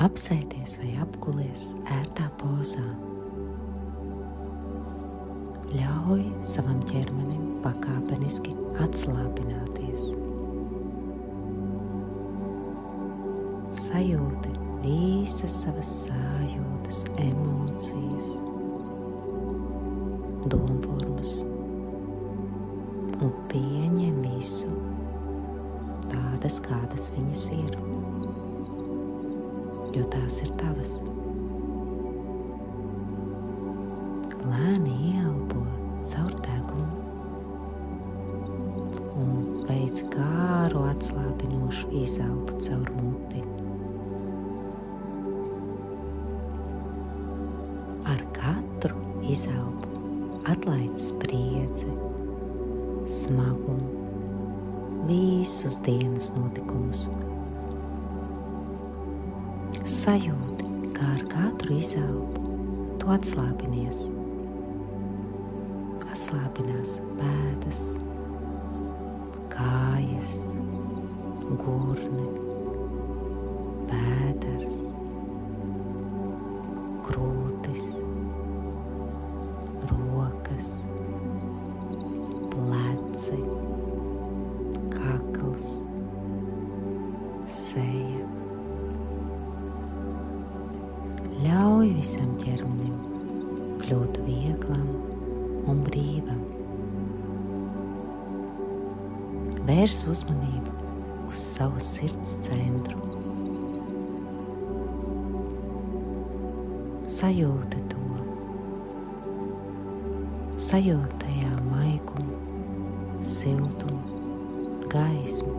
Apsēties vai apgulies ērtā pozā. Ļauj savam ķermenim pakāpeniski atslābināties. Sajūti visas savas sajūtas, emocijas, domformas un pieņem visu tādas, kādas viņas ir, jo tās ir tavas. Lēni ieelpo caur degunu un veic kāru atslābinošu izelpu caur muti. Ar katru izelpu atlaid spriedzi, smagumu, visus dienas notikumus. Sajūti, kā ar katru izelpu tu atslābinies. Atslābinās pēdas, kājas, gurni, bēders, krūtis, rokas, pleci, kakls, seja. Ļauj visam ķermenim kļūt vieglam un brīvam. Vērs uzmanību uz savu sirds centru. Sajūti to. Sajūti tajā maigumu, siltumu, gaismu.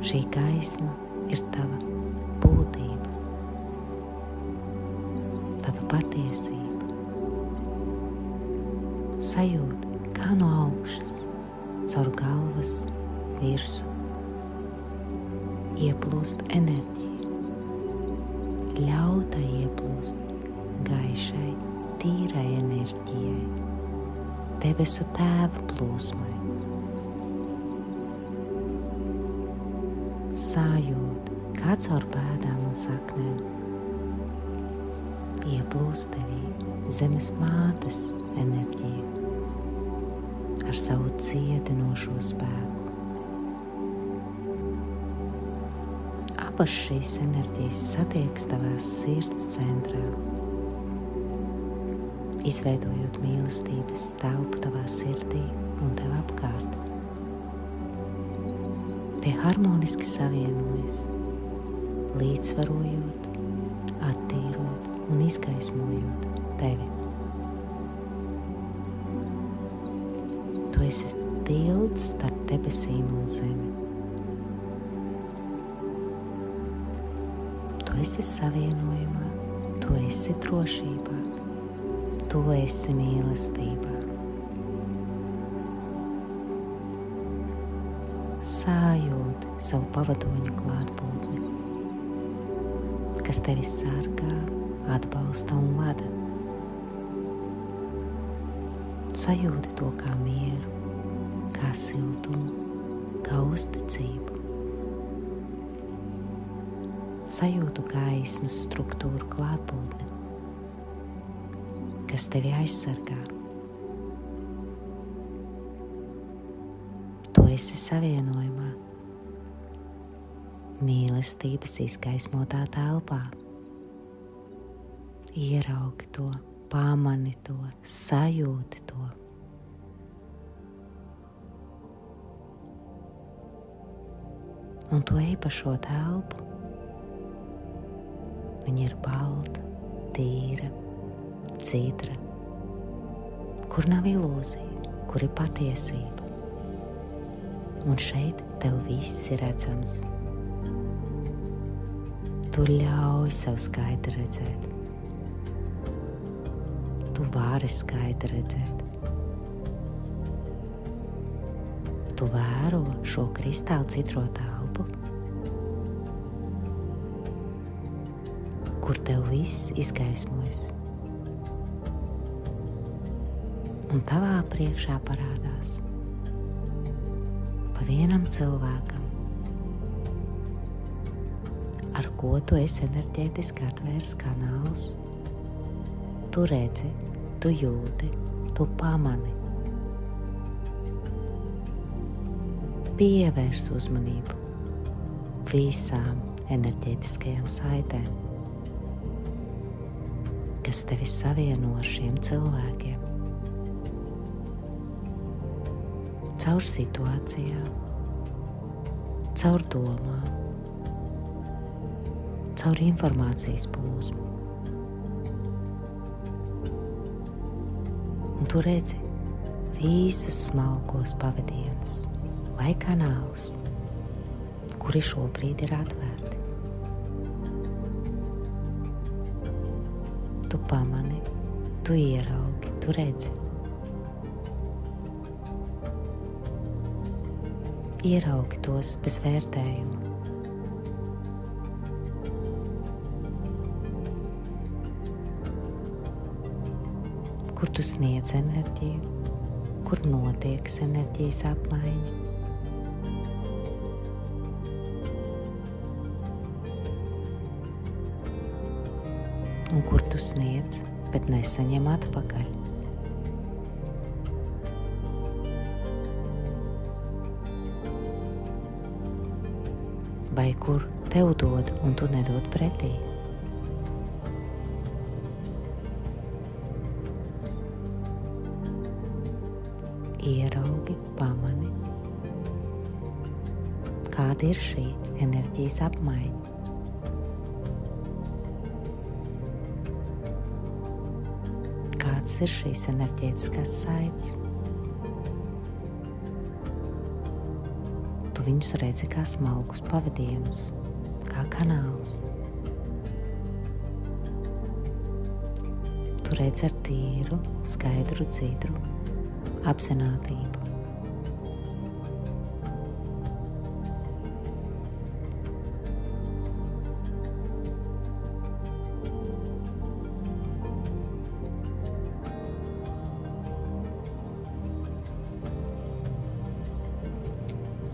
Šī gaisma ir tava būtība, tava patiesība. Sajūti, kā no augšas, caur galvas virsu, ieplūst enerģija. Ļauj tai ieplūst gaišai, tīrai enerģijai, debesu tēva plūsmai. Sajūti, kā caur pēdām un saknēm ieplūst tevī zemes mātes enerģija ar savu cietinošo spēku. Abas šīs enerģijas satiekas tavā sirds centrā, izveidojot mīlestības telpu tavā sirdī un tev apkārt. Tie harmoniski savienojas, līdzsvarojot, attīrot un izgaismojot tevi. Tu esi tilts starp debesīm un zemi. Tu esi savienojumā, tu esi drošībā, tu esi mīlestībā. Sajūti savu pavadoņu klātbūtni, kas tevi sargā, atbalsta un vada. Sajūti to kā mieru, kā siltumu, kā uzticību. Sajūtu gaismas struktūru klātbūtni, kas tevi aizsargā. Tu esi savienojumā, mīlestības izgaismotā telpā. Ieraugi to, pamani to, sajūti to. Un to īpašo telpu, viņa ir balta, tīra, dzidra, kur nav ilūzija, kur ir patiesība. Un šeit tev viss ir redzams. Tu ļauj sev skaidri redzēt. Tu vari skaidri redzēt. Tu vēro šo kristāli citro telpu, kur tev viss izgaismojas. Un tavā priekšā parādās pa vienam cilvēkam ko tu esi enerģētiski atvērs kanāls. Tu redzi, tu jūti, tu pamani. Pievērs uzmanību visām enerģētiskajām saitēm, kas tevi savieno ar šiem cilvēkiem. Caur situācijām, caur domām, caur informācijas plūsmu. Un tu redzi visus smalkos pavadienus vai kanālus, kuri šobrīd ir atvērti. Tu pamani, tu ieraugi, tu redzi. Ieraugi tos bez vērtējuma. Kur tu sniedz enerģiju, kur notiek enerģijas apmaiņa. Un kur tu sniedz, bet nesaņem atpakaļ. Vai kur tev dod un tu nedod pretī. Ieraugi, pamani, kāda ir šī enerģijas apmaiņa. Kāds ir šīs enerģētiskās saites? Tu viņus redzi kā smalkus pavadienus, kā kanālus. Tu redzi ar tīru, skaidru, dzidru apzinātību.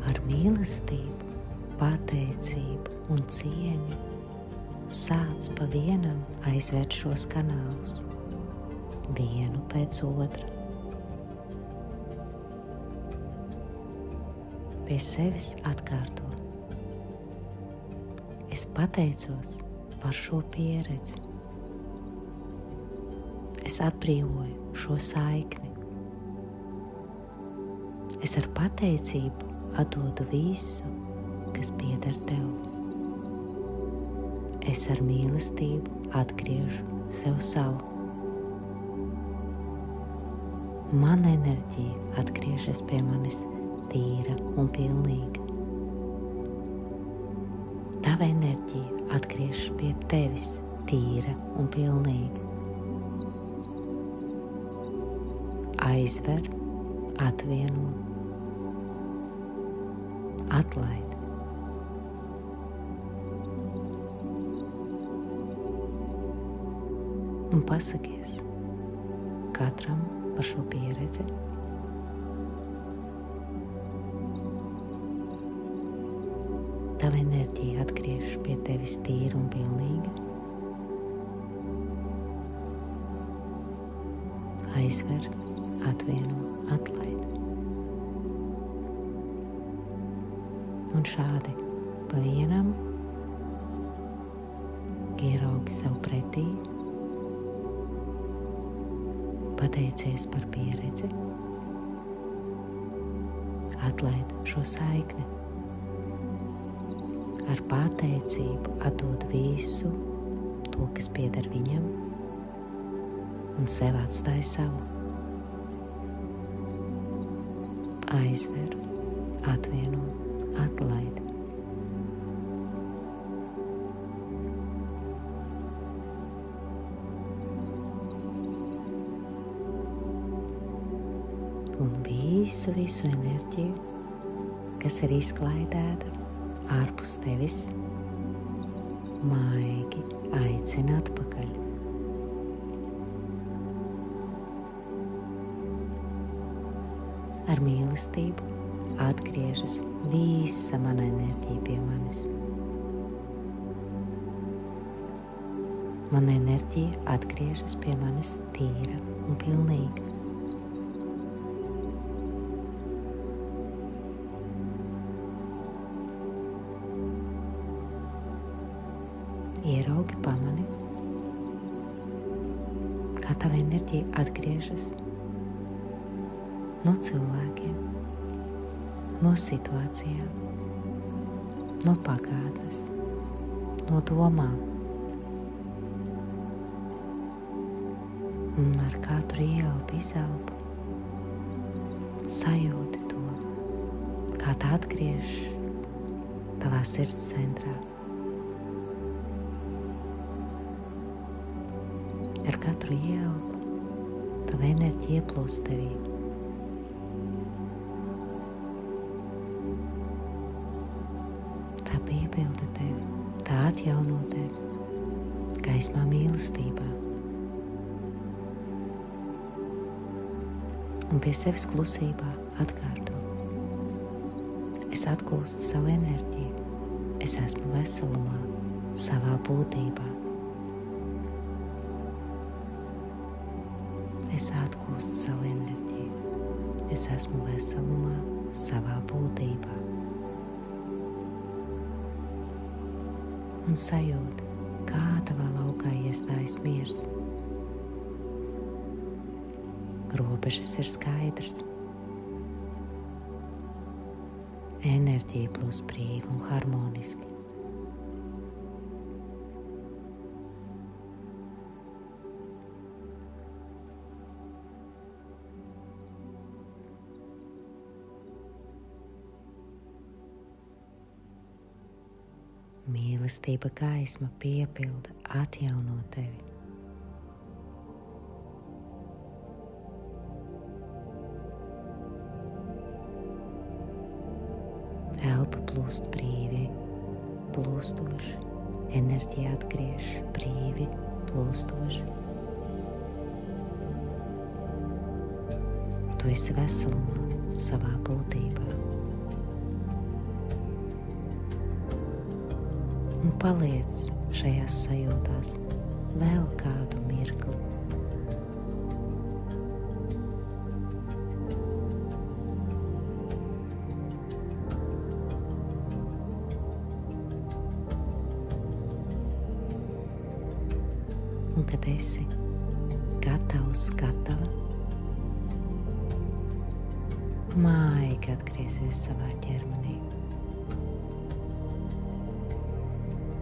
Ar mīlestību, pateicību un cieņu sāc pa vienam aizvērt šos kanālus, vienu pēc otra. Pie sevis atkārto. Es pateicos par šo pieredzi. Es atbrīvoju šo saikni. Es ar pateicību atdodu visu, kas pieder tev. Es ar mīlestību atgriežu sev savu. Mana enerģija atgriežas pie manis tīra un pilnīga. Tava enerģija atgriežas pie tevis tīra un pilnīga. Aizver, atvieno, atlaid. Un pasakies katram par šo pieredzi. Tava enerģija atgriežas pie tevis tīra un pilnīga. Aizver, atvieno, atlaid. Un šādi pa vienam ieraugi sev pretī, pateicies par pieredzi, atlaid šo saikni. Ar pateicību atdod visu to, kas pieder viņam, un sev atstāj savu. Aizver, atvieno, atlaid. Un visu enerģiju, kas ir izklaidēta ārpus tevis, maigi aicina atpakaļ. Ar mīlestību atgriežas visa mana enerģija pie manis. Mana enerģija atgriežas pie manis tīra un pilnīga. Ieraugi pamani, kā tava enerģija atgriežas no cilvēkiem, no situācijām, no pagātnes, no domām. Un ar katru ielpu, izelpu sajūti to, kā tā atgriež tavā sirds centrā. Ar katru ielpu tava enerģija ieplūst tevī. Tā piepilda tevi, tā atjauno tevi gaismā mīlestībā. Un pie sevis klusībā atkārto: es atgūstu savu enerģiju, es esmu veselumā, savā būtībā. Es atgūstu savu enerģiju, es esmu veselumā, savā būtībā. Un sajūti, kā tavā laukā iestājas miers. Robežas ir skaidras. Enerģija plūst brīvi un harmoniski. Mīlestība gaisma piepilda, atjauno tevi. Elpa plūst brīvi, plūstoši, enerģija atgriež brīvi, plūstoši. Tu esi veselumā, savā būtībā. Un paliec šajās sajūtās vēl kādu mirkli. Un kad esi gatavs, gatava, maigi atgriezies savā ķermenī.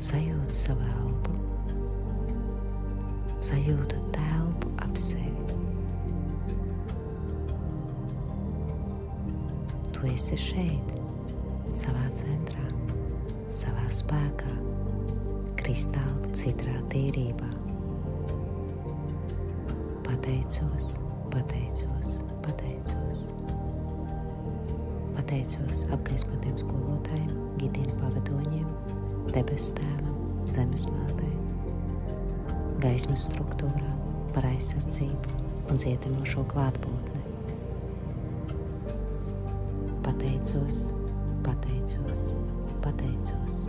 Sajūti savu elpu, sajūtu telpu ap sevi. Tu esi šeit, savā centrā, savā spēkā, kristāli citrā tīrībā. Pateicos, pateicos, pateicos. Pateicos apgaismotiem skolotājiem, gidiem, pavadoņiem, debesu tēvam, zemes mātei, gaismas struktūrām par aizsardzību un dziedinošo klātbūtni. Pateicos, pateicos, pateicos.